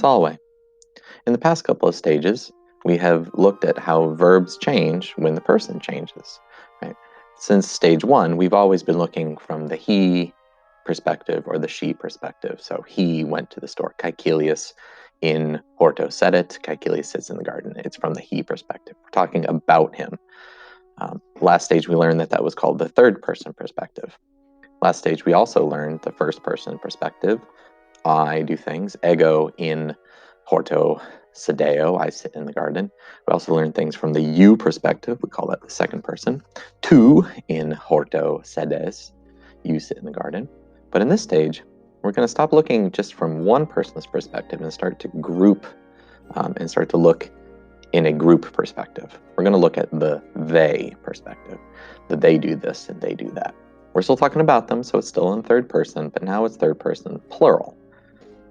Solway. In the past couple of stages, we have looked at how verbs change when the person changes. Right? Since stage 1, we've always been looking from the he perspective or the she perspective. So he went to the store. Caecilius in Horto sedit. Caecilius sits in the garden. It's from the he perspective. We're talking about him. Last stage, we learned that that was called the third person perspective. Last stage, we also learned the first person perspective. I do things. Ego in Horto sedeo. I sit in the garden. We also learned things from the you perspective. We call that the second person. Tu in Horto sedes. You sit in the garden. But in this stage, we're going to stop looking just from one person's perspective and start to group and start to look in a group perspective. We're going to look at the they perspective. That they do this and they do that. We're still talking about them, so it's still in third person, but now it's third person plural.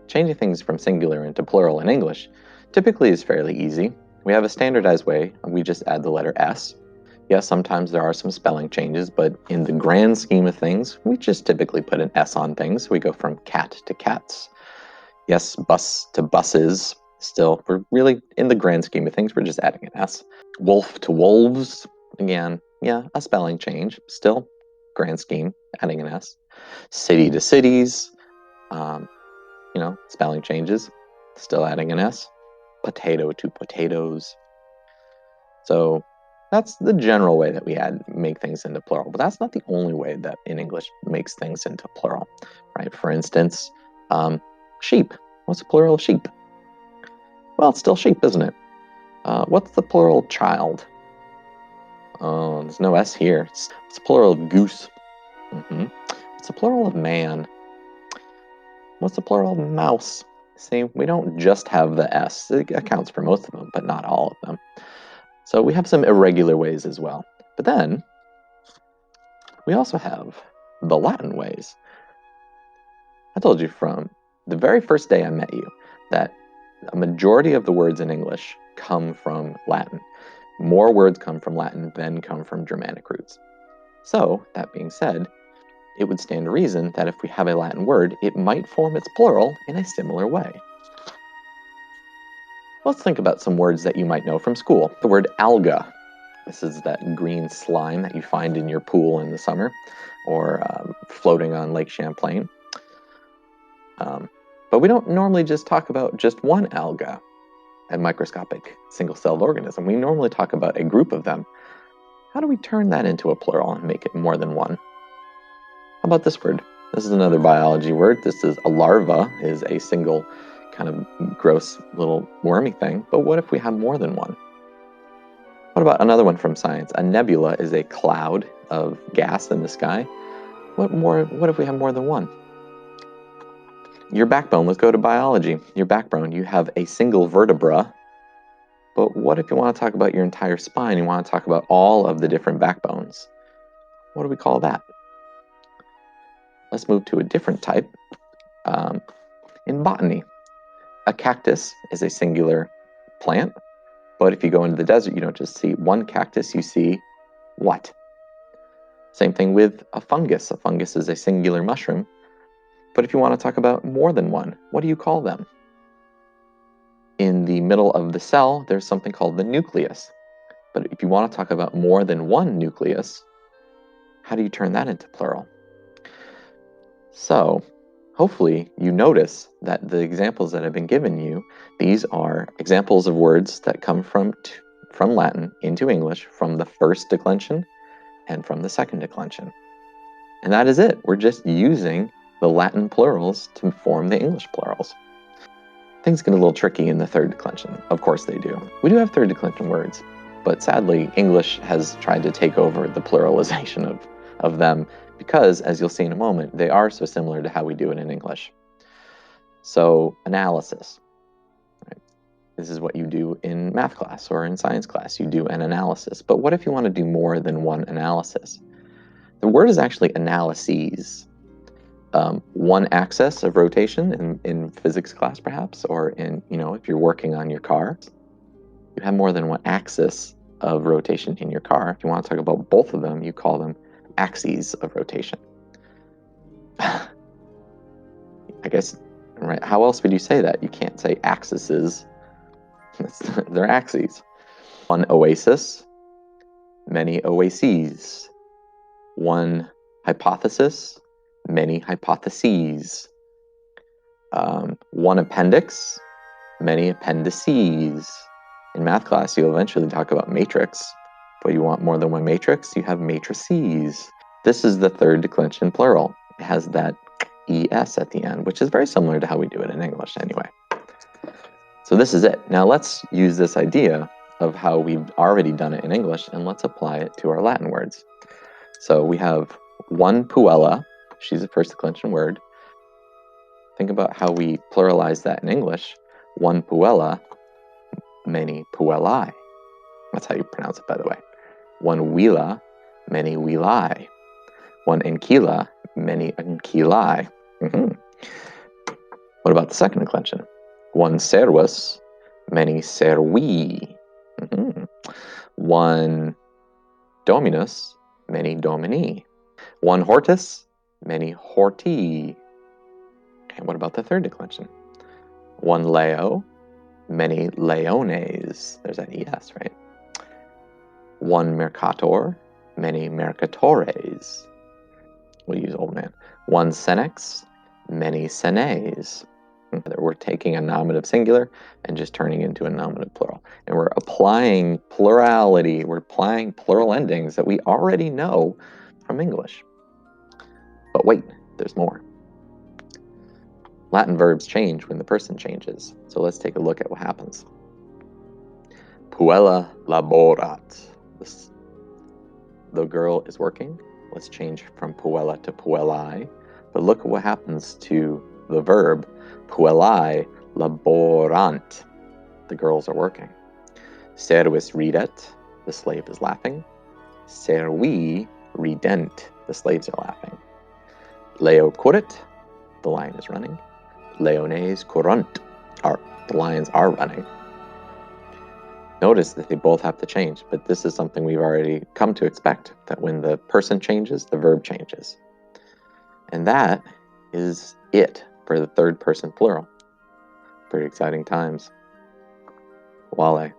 Changing things from singular into plural in English typically is fairly easy. We have a standardized way. We just add the letter S. Yes, sometimes there are some spelling changes, but in the grand scheme of things, we just typically put an S on things. We go from cat to cats. Yes, bus to buses. Still, we're really, in the grand scheme of things, we're just adding an S. Wolf to wolves. Again, yeah, a spelling change. Still, grand scheme, adding an S. City to cities. Spelling changes. Still adding an S. Potato to potatoes. So that's the general way that we make things into plural, but that's not the only way that in English makes things into plural, right? For instance, sheep. What's the plural of sheep? Well, it's still sheep, isn't it? What's the plural of child? Oh, there's no S here. It's the plural of goose. What's the plural of man? What's the plural of mouse? See, we don't just have the S. It accounts for most of them, but not all of them. So we have some irregular ways as well. But then we also have the Latin ways. I told you from the very first day I met you that a majority of the words in English come from Latin. More words come from Latin than come from Germanic roots. So, that being said, it would stand to reason that if we have a Latin word, it might form its plural in a similar way. Let's think about some words that you might know from school. The word alga. This is that green slime that you find in your pool in the summer or floating on Lake Champlain. But we don't normally just talk about just one alga, a microscopic single-celled organism. We normally talk about a group of them. How do we turn that into a plural and make it more than one? How about this word? This is another biology word. This is a larva, is a single kind of gross little wormy thing. But what if we have more than one? What about another one from science? A nebula is a cloud of gas in the sky. What if we have more than one? Your backbone, let's go to biology. Your backbone, you have a single vertebra. But what if you want to talk about your entire spine? You want to talk about all of the different backbones. What do we call that? Let's move to a different type. In botany, a cactus is a singular plant. But if you go into the desert, you don't just see one cactus, you see what? Same thing with a fungus. A fungus is a singular mushroom. But if you want to talk about more than one, what do you call them? In the middle of the cell, there's something called the nucleus. But if you want to talk about more than one nucleus, how do you turn that into plural? So, hopefully you notice that the examples that I've been giving you, these are examples of words that come from Latin into English from the first declension and from the second declension. And that is it. We're just using the Latin plurals to form the English plurals. Things get a little tricky in the third declension. Of course they do. We do have third declension words, but sadly English has tried to take over the pluralization of them because, as you'll see in a moment, they are so similar to how we do it in English. So, analysis. Right? This is what you do in math class or in science class. You do an analysis. But what if you want to do more than one analysis? The word is actually analyses. One axis of rotation in physics class, perhaps, or in, if you're working on your car, you have more than one axis of rotation in your car. If you want to talk about both of them, you call them axes of rotation. I guess right? How else would you say that? You can't say axes. They're axes. One oasis, many oases. One hypothesis, many hypotheses. One appendix, many appendices. In math class, you'll eventually talk about matrix, but you want more than one matrix, you have matrices. This is the third declension plural. It has that es at the end, which is very similar to how we do it in English anyway. So this is it. Now let's use this idea of how we've already done it in English, and let's apply it to our Latin words. So we have one puella. She's the first declension word. Think about how we pluralize that in English. One puella, many puellae. That's how you pronounce it, by the way. One huila, many huilae. One ankyla, many ankylae. What about the second declension? One servus, many servi. One dominus, many domini. One hortus, many horti. And what about the third declension? One leo, many leones. There's that es, right? One mercator, many mercatores. We'll use old man. One senex, many senes. We're taking a nominative singular and just turning into a nominative plural. And we're applying plurality. We're applying plural endings that we already know from English. But wait, there's more. Latin verbs change when the person changes. So let's take a look at what happens. Puella laborat. The girl is working. Let's change from puella to puellae. But look at what happens to the verb puellae laborant. The girls are working. Servus ridet. The slave is laughing. Servi rident. The slaves are laughing. Leo currit. The lion is running. Leones currunt. The lions are running. Notice that they both have to change, but this is something we've already come to expect, that when the person changes, the verb changes. And that is it for the third person plural. Pretty exciting times. Wale.